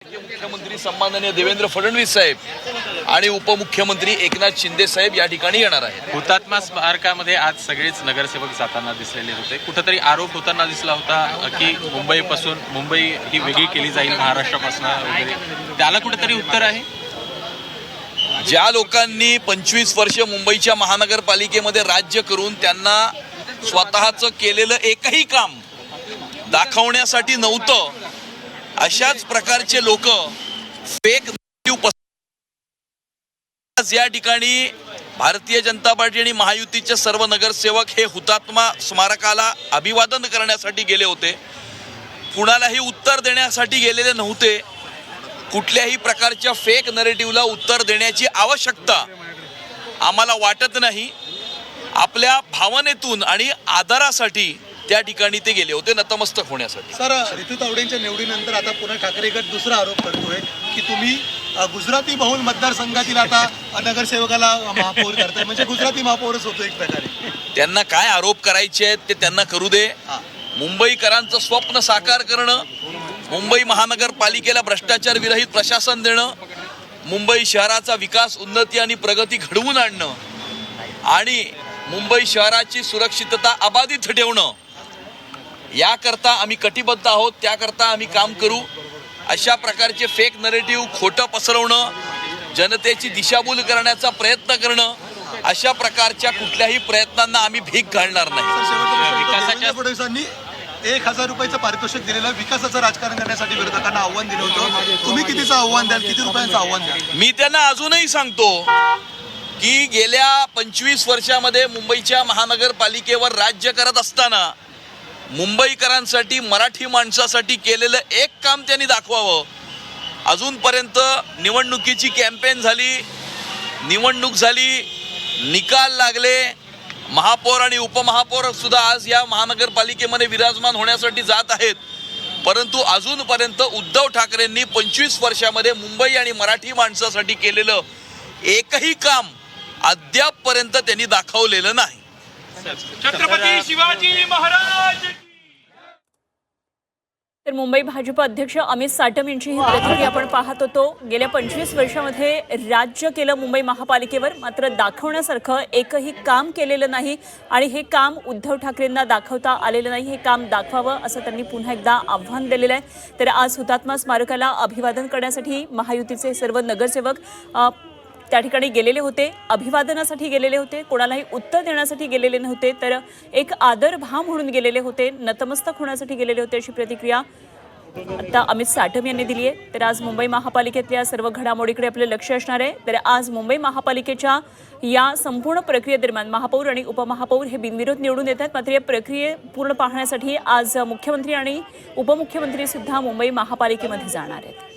मुख्यमंत्री सन्माननीय देवेंद्र फडणवीस साहेब आणि उपमुख्यमंत्री एकनाथ शिंदे साहेब या ठिकाणी येणार आहेत। हुतात्मा स्मारकामध्ये आज सगळेच नगरसेवक जाताना दिसलेले होते। कुठेतरी आरोप होताना दिसला होता की मुंबई ही वेगळी केली जाईल महाराष्ट्रापासून वगैरे, त्याला कुठेतरी उत्तर आहे? ज्या लोकांनी 25 वर्ष मुंबईच्या महानगरपालिकेमध्ये राज्य करून त्यांना स्वतःचं केलेलं एकही काम दाखवण्यासाठी नव्हतं, अशाच प्रकारचे लोक फेक या ठिकाणी भारतीय जनता पार्टी आणि महायुतीचे सर्व नगरसेवक हे हुतात्मा स्मारकाला अभिवादन करण्यासाठी गेले होते, कुणालाही उत्तर देण्यासाठी गेलेले नव्हते। कुठल्याही प्रकारच्या फेक नरेटिव्हला उत्तर देण्याची आवश्यकता आम्हाला वाटत नाही। आपल्या भावनेतून आणि आदरासाठी त्या ठिकाणी ते गेले होते, नतमस्तक होण्यासाठी। सर, ऋतू तावडेंच्या निवडीनंतर आता पुन्हा ठाकरे गट दुसरा आरोप करतोय की तुम्ही गुजराती बहुल मतदारसंघातील आता नगरसेवकाला महापौर करताय, म्हणजे गुजराती महापौरच होतो एक प्रकारे। त्यांना काय आरोप करायचे आहेत ते त्यांना करू दे। मुंबईकरांचं स्वप्न साकार करणं, मुंबई महानगरपालिकेला भ्रष्टाचार विरहित प्रशासन देणं, मुंबई शहराचा विकास, उन्नती आणि प्रगती घडवून आणणं आणि मुंबई शहराची सुरक्षितता अबाधित ठेवणं, याकरता आम्ही कटिबद्ध आहोत। त्याकरता आम्ही काम करू। अशा प्रकारचे फेक नरेटिव्ह, खोटं पसरवणं, जनतेची दिशाभूल करण्याचा प्रयत्न करणं, अशा प्रकारच्या कुठल्याही प्रयत्नांना आम्ही भीक घालणार नाही। विकासाच्या पोलिसांनी 1000 रुपयाचं पारितोषिक दिलेलं विकासाचं राजकारण करण्यासाठी विरोधकांना आव्हान दिलं होतं। तुम्ही कितीचं आव्हान द्याल, किती रुपयांचं आव्हान द्याल? मी त्यांना अजूनही सांगतो की गेल्या 25 वर्षामध्ये मुंबईच्या महानगरपालिकेवर राज्य करत असताना मुंबईकरांसाठी, मराठी माणसासाठी केलेलं एक काम त्यांनी दाखवावं। अजूनपर्यंत निवडणुकीची कॅम्पेन झाली, निवडणूक झाली, निकाल लागले, महापौर आणि उपमहापौर सुद्धा आज या महानगरपालिकेमध्ये विराजमान होण्यासाठी जात आहेत, परंतु अजूनपर्यंत उद्धव ठाकरेंनी 25 वर्षामध्ये मुंबई आणि मराठी माणसासाठी केलेलं एकही काम अद्यापपर्यंत त्यांनी दाखवलेलं नाही। छत्रपती शिवाजी महाराज। तर मुंबई भाजप अध्यक्ष अमित साटम यांची ही प्रतिक्रिया आपण पाहत होतो। गेल्या 25 वर्षामध्ये राज्य केलं मुंबई महापालिकेवर, मात्र दाखवण्यासारखं एकही काम केलेलं नाही आणि हे काम उद्धव ठाकरेंना दाखवता आलेलं नाही। हे काम दाखवावं असं त्यांनी पुन्हा एकदा आव्हान दिलेलं आहे। तर आज हुतात्मा स्मारकाला अभिवादन करण्यासाठी महायुतीचे सर्व नगरसेवक त्या ठिकाणी गेलेले होते, अभिवादनासाठी गेलेले होते, कोणालाही उत्तर देण्यासाठी गेलेले नव्हते, तर एक आदर भाव म्हणून गेलेले होते, नतमस्तक होण्यासाठी गेलेले होते, अशी प्रतिक्रिया आता अमित साटम यांनी दिली आहे। तर आज मुंबई महापालिकेतल्या सर्व घडामोडीकडे आपलं लक्ष असणार आहे। तर आज मुंबई महापालिकेच्या या संपूर्ण प्रक्रियेदरम्यान महापौर आणि उपमहापौर हे बिनविरोध निवडून येतात, मात्र या प्रक्रिये पूर्ण पाहण्यासाठी आज मुख्यमंत्री आणि उपमुख्यमंत्री सुद्धा मुंबई महापालिकेमध्ये जाणार आहेत।